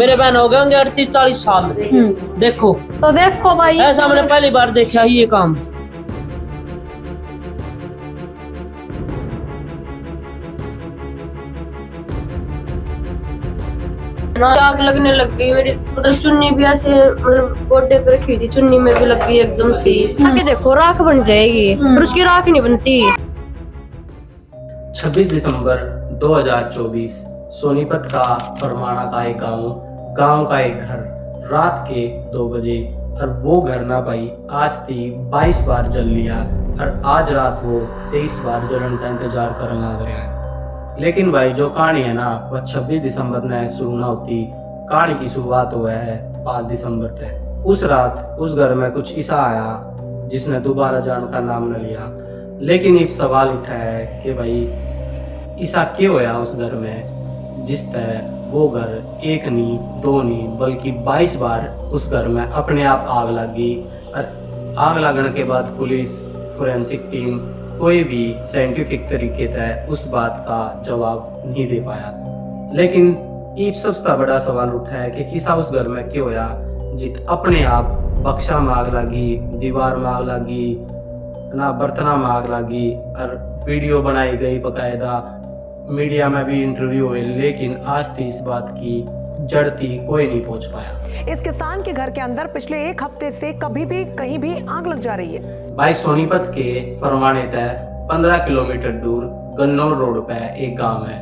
मेरे बहन हो गए होंगे 38-40 साल। देखो तो देखो भाई, ऐसा मैंने पहली बार देखा ही ये काम। आग लगने लग गई मेरी, मतलब चुन्नी भी ऐसे मतलब गोडे पे रखी थी, चुन्नी में भी लग गई एकदम से। आगे देखो राख बन जाएगी पर उसकी राख नहीं बनती। 26 दिसंबर 2024 सोनीपत का परमाणा का एक गांव का एक घर, रात के 2 बजे। और वो घर ना भाई आज थी 22 बार जल लिया, और आज रात वो 23 बार जलन का इंतजार करने लग रहा है। लेकिन भाई जो कहानी है ना वह 26 दिसंबर ने शुरू ना होती, कहानी की शुरुआत हुआ है 5 दिसंबर तक। उस रात उस घर में कुछ ऐसा आया जिसने दोबारा जान का नाम न लिया। लेकिन एक सवाल उठा है कि भाई ऐसा क्यों होया उस घर में, जिस तरह वो घर एक नहीं 2 नहीं बल्कि 22 बार उस घर में अपने आप आग लगी। और आग लगने के बाद पुलिस, फोरेंसिक टीम कोई भी साइंटिफिक तरीके से उस बात का जवाब नहीं दे पाया। लेकिन एक सबसे बड़ा सवाल उठा है कि किसा उस घर में क्यों होया जित अपने आप बक्सा में आग लगी, दीवार में आग लगी, ना बर्तना में आग लगी। और वीडियो बनाई गई बकायदा, मीडिया में भी इंटरव्यू हुए, लेकिन आज तक इस बात की जड़ती कोई नहीं पहुंच पाया। इस किसान के घर के अंदर पिछले 1 हफ्ते से कभी भी कहीं भी आग लग जा रही है। भाई सोनीपत के परमाणे तय 15 किलोमीटर दूर गन्नौर रोड पे एक गांव है।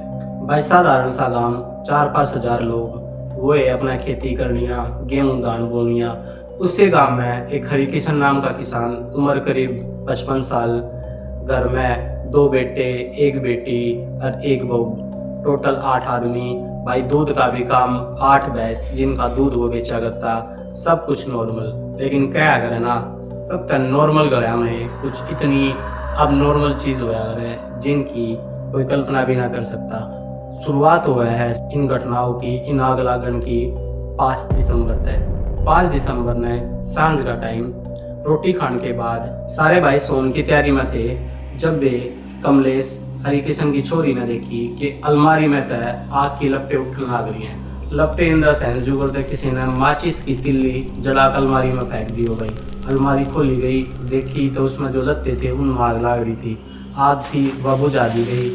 भाई साधारण सा गांव, 4-5 हजार लोग वो है अपना खेती करनिया, गेहूं धान बोनिया। उससे गांव में एक हरिकिशन नाम का किसान, उम्र करीब 55 साल, घर में 2 बेटे, 1 बेटी और 1 बहू, टोटल 8 आदमी। भाई दूध का भी काम, 8 भैंस जिनका दूध वो बेचा करता, सब कुछ नॉर्मल। लेकिन क्या करे ना, सब का नॉर्मल गया में कुछ इतनी अब नॉर्मल चीज हुआ है जिनकी कोई कल्पना भी ना कर सकता। शुरुआत हुआ है इन घटनाओं की, इन आग लागन की 5 दिसंबर तक। 5 दिसंबर ने सांझ का टाइम रोटी खाने के बाद सारे भाई सोने की तैयारी में थे, जब वे कमलेश हरिकिशन की छोरी ने देखी कि अलमारी में तय आग की लपटें उठने लग रही हैं। लपटे इन द सेंस जो करते किसी ने माचिस की तिल्ली जला अलमारी में फेंक दी हो गई। अलमारी खोली गई, देखी तो उसमें जो लत्ते थे उनमें आग लग रही थी। आग थी वह बुझा दी गई।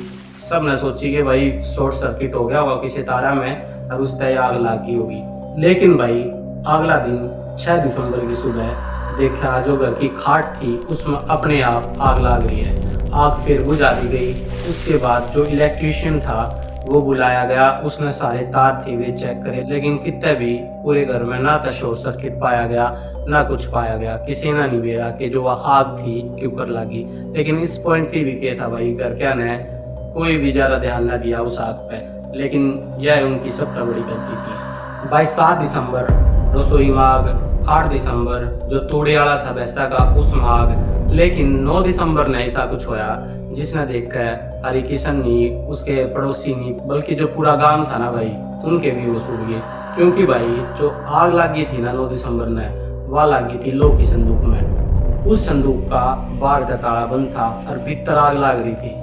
सब ने सोची कि भाई शॉर्ट सर्किट हो गया होगा किसी तारा में और उस तय आग लगी होगी। लेकिन भाई अगला दिन 6 दिसंबर की सुबह देखा जो घर की खाट थी उसमें अपने आप आग लग रही है। आग फिर बुझा दी गई। उसके बाद जो इलेक्ट्रीशियन था वो बुलाया गया, उसने सारे तार थे वे चेक करे, लेकिन कितने भी पूरे घर में ना तो शॉर्ट सर्किट पाया गया ना कुछ पाया गया। किसी ने नहीं बेरा कि जो वह आग थी क्यों कर लगी। लेकिन इस पॉइंट की भी क्या था भाई, घर क्या ने कोई भी ज्यादा ध्यान न दिया उस आग पे, लेकिन यह उनकी सबसे बड़ी गलती थी। भाई 7 दिसंबर रसोई में आग, 8 दिसंबर जो तूड़े वाला था वैसा का उसमें आग। लेकिन 9 दिसंबर ने ऐसा कुछ होया जिसने देखकर हरिकिशन नहीं, उसके पड़ोसी नहीं, बल्कि जो पूरा गांव था ना भाई उनके भी वो सूझ गए। क्योंकि भाई जो आग लगी थी ना 9 दिसंबर ने, वह लगी थी लोह की संदूक में। उस संदूक का बाहर का ताला बंद था और भीतर आग लग रही थी।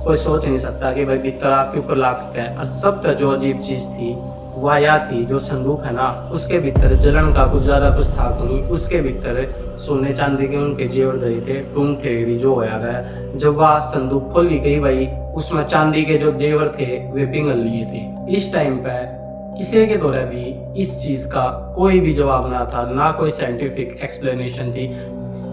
कोई सोच नहीं सकता कि भाई भीतर आग क्यों कर लाग सके। और सबसे जो अजीब चीज थी वह यह थी, जो संदूक है ना उसके भीतर जलन का कुछ ज्यादा कुछ था नहीं। उसके भीतर सोने चांदी के उनके जेवर धरे थे, टूंग जो होया गया। जब वह संदूक खोली गई भाई उसमें चांदी के जो जेवर थे वे पिघल लिए थे। इस टाइम पे किसी के द्वारा भी इस चीज का कोई भी जवाब ना था, ना कोई साइंटिफिक एक्सप्लेनेशन थी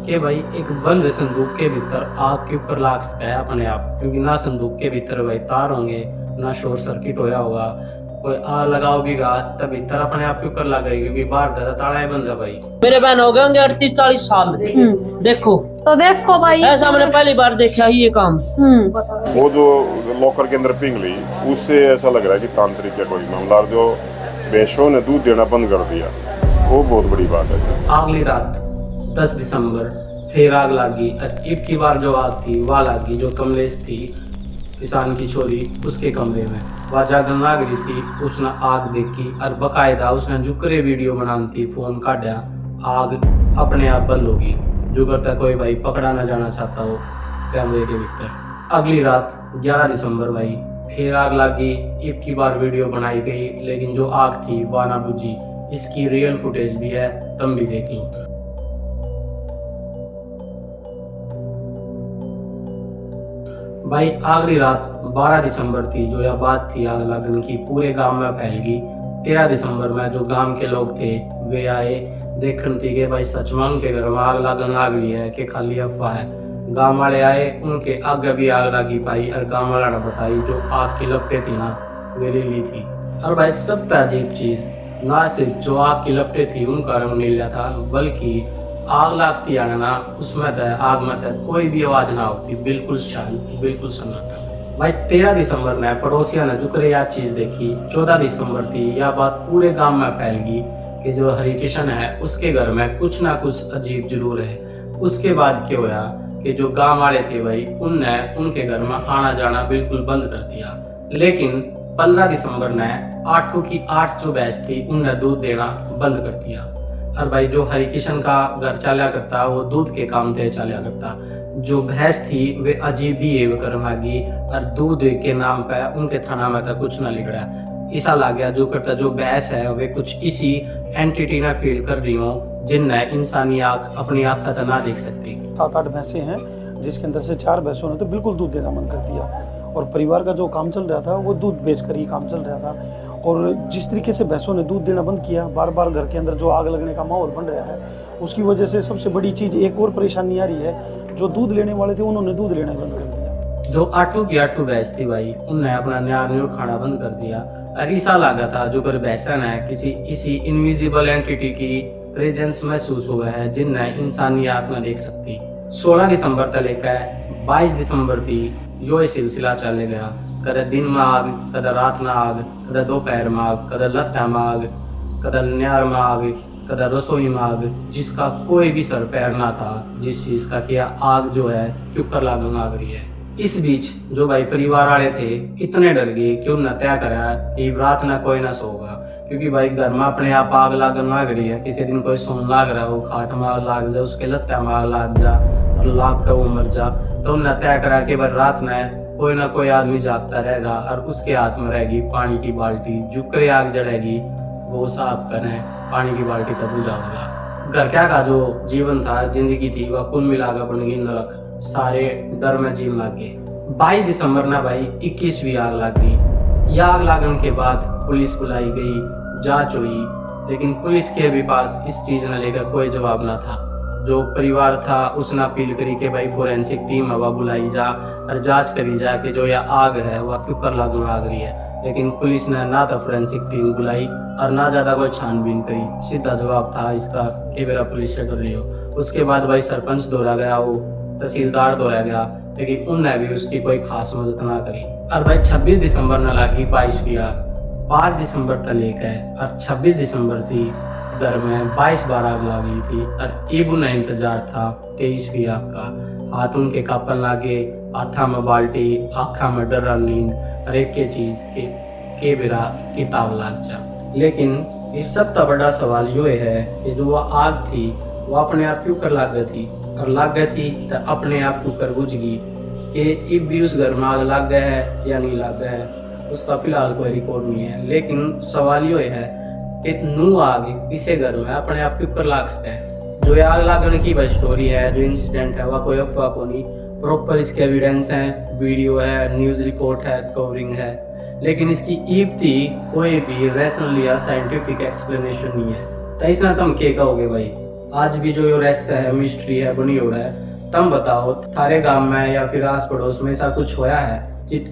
कि भाई एक बंद संदूक के भीतर आग क्यों कर लाग सका है अपने आप। क्योंकि ना संदूक के भीतर भाई तार होंगे, ना शॉर्ट सर्किट होया होगा, कोई आग लगाओ भी गा तब भीतर अपने आप क्यों कर लगा, क्योंकि बाहर दरा ताला है बंद है भाई। मेरे बहन हो गए होंगे 38-40 साल। देखो तो देखो भाई, ऐसा मैंने पहली बार देखा ही ये काम। वो जो लॉकर के अंदर पिघली उससे ऐसा लग रहा है कि तांत्रिक या कोई मामला, जो भैंसों ने दूध देना बंद कर दिया, वो बहुत बड़ी बात है। अगली रात 10 दिसंबर फिर आग लगी। एक की बार जो आग थी वह लगी जो कमलेश थी किसान की छोरी, उसके कमरे में। वह जागरण लाग रही थी, उसने आग देखी और बकायदा उसने जुकरे वीडियो बनानी थी, फोन काटा, आग अपने आप बंद होगी। जो करता कोई भाई पकड़ा ना जाना चाहता हो कैमरे के भीतर। अगली रात 11 दिसंबर भाई फिर आग लगी, एक की बार वीडियो बनाई गई, लेकिन जो आग थी वह ना बुझी। इसकी रियल फुटेज भी है, तुम भी देख लो। भाई आखिरी रात 12 दिसंबर थी, जो यह बात थी आग लगने की पूरे गांव में फैल गई। 13 दिसंबर में जो गांव के लोग थे वे आए देखने थी कि भाई सचमांग के घर में आग लगन आ गई है कि खाली अफवाह है। गांव वाले आए, उनके आगे भी आग लगी पाई और गांव वाला ने बताई जो आग की लपटें थी ना वे नीली थी। और भाई सबसे अजीब चीज ना सिर्फ जो आग की लपटें थी उनका रंग नीला था, बल्कि आग लगती है ना उसमें तो आग में तो कोई भी आवाज ना होती, बिल्कुल शांत, बिल्कुल सन्नाटा। भाई 13 दिसंबर ने पड़ोसियों ने जुकरे याद चीज देखी। 14 दिसंबर थी, यह बात पूरे गांव में फैल गई कि जो हरिकिशन है उसके घर में कुछ ना कुछ अजीब जरूर है। उसके बाद क्या हुआ कि जो गांव वाले थे भाई उनने उनके घर में आना जाना बिल्कुल बंद कर दिया। लेकिन 15 दिसंबर ने 8 की 8 जो भैंस थी उनने दूध देना बंद कर दिया। और भाई जो हरिकिशन का घर चला करता वो दूध के काम से चला करता। जो भैंस थी वे अजीब बिहेव करवागी और दूध के नाम पे उनके थाना में तो कुछ ना लिख रहा। ऐसा लग गया जो करता जो भैंस है वे कुछ इसी एंटिटी ना फील कर रही हो जिनने इंसानी आँख अपनी आफत ना देख सकती। 7-8 भैंसें हैं जिसके अंदर से 4 भैंसों ने तो बिल्कुल दूध देना बंद कर दिया और परिवार का जो काम चल रहा था वो दूध बेचकर ही काम चल रहा था। और जिस तरीके से भैंसों ने दूध देना बंद किया, बार बार घर के अंदर जो आग लगने का माहौल बन रहा है, उसकी वजह से सबसे बड़ी चीज़ एक और परेशानी आ रही है, जो दूध लेने वाले थे उन्होंने दूध लेना बंद कर दिया। जो 8 की 8 भैंस थी भाई उनने अपना न्यार खाना बंद कर दिया। और ऐसा लगा था जो कर भैंसन है किसी इसी इनविजिबल एंटिटी की प्रेजेंस महसूस हुआ है जिनने इंसानी आँख में देख सकती। 16 दिसंबर तक लेकर 22 दिसंबर थी यो सिलसिला चलने गया। कदे दिन में आग, कदे रात में आग, कदे दोपहर में आग, कदे लत्ता में आग, कदे न्यार में आग, कदे रसोई में आग, जिसका कोई भी सर पैर ना था, जिस चीज का कि आग जो है क्यों कर लागू आग रही है। इस बीच जो भाई परिवार वाले थे इतने डर गए कि उन्होंने तय करा कि रात ना कोई ना सोगा, क्योंकि भाई घर में अपने आप आग लागन लाग रही है। किसी दिन कोई सोन लाग रहा हो, खाट में आग लाग जा, उसके लत्ता में आग लाग जा और लाग कर वो मर जा, तो उन्होंने तय करा कि भाई रात में कोई ना कोई आदमी जागता रहेगा और उसके हाथ में रहेगी पानी की बाल्टी। जुकरे आग जड़ेगी वो साफ करें, पानी की बाल्टी तब बुझाऊंगा। घर क्या का जो जीवन था, जिंदगी थी, वह कुल मिलाकर बन गई नरक। सारे डर में जीवन लग गए। 22 दिसंबर ना भाई 21वीं आग लग गई। यह आग लगने के बाद पुलिस बुलाई गई, जांच हुई, लेकिन पुलिस के भी पास इस चीज ने लेकर कोई जवाब ना था। जो परिवार था उसने अपील करी कि भाई फोरेंसिक टीम हवा बुलाई जा और जांच करी जा कि जो यह आग है वह क्यों कर लागू आग रही है। लेकिन पुलिस ने ना तो फोरेंसिक टीम बुलाई और ना ज्यादा कोई छानबीन करी। सीधा जवाब था इसका कि मेरा पुलिस से कर रही हो। उसके बाद भाई सरपंच दौड़ा गया, वो तहसीलदार दौड़ा गया, लेकिन उनने भी उसकी कोई खास मदद ना करी। और भाई 26 दिसंबर न लगी 22वीं आग। 5 दिसंबर तक लेकर और 26 दिसंबर थी घर में 22 बार आग लगी थी और इब उन्हें इंतजार था 23वीं आग का। हाथ उनके कापन लागे, हाथा में बाल्टी, आँखा में डर नींद, हर एक के चीज के बिरा किताब लाग जा। लेकिन इस सबसे बड़ा सवाल ये है कि जो वह आग थी वो अपने आप क्यों कर लाग थी, और लाग गई थी तो अपने आप क्यों कर बुझ गई। कि इब भी उस घर में आग लग गया है या नहीं लग गया है उसका फिलहाल कोई रिकॉर्ड नहीं है। लेकिन सवाल ये है कि नू आग इसे घर में अपने आप क्यों कर लाग सकता है। जो आग लगने की बस स्टोरी है, जो इंसिडेंट है वह कोई अफवाह को नहीं, प्रॉपर इसके एविडेंस हैं, वीडियो है, न्यूज़ रिपोर्ट है, कवरिंग है। लेकिन इसकी ईब थी कोई भी रैशनल या साइंटिफिक एक्सप्लेनेशन नहीं है। तो ऐसा तुम क्या कहोगे भाई? आज भी जो रहस्य है, मिस्ट्री है, बनी हो रहा है, तुम बताओ थारे गांव में या फिर आस पड़ोस में ऐसा कुछ होया है कि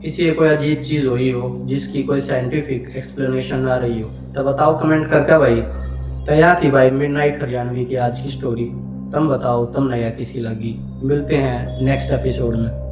इसी कोई अजीब चीज हुई हो जिसकी कोई साइंटिफिक एक्सप्लेनेशन ना रही हो? तो बताओ कमेंट करके भाई। तैयार थी भाई मिडनाइट हरियाणवी की आज की स्टोरी। तुम बताओ तुम नया किसी लगी। मिलते हैं नेक्स्ट एपिसोड में।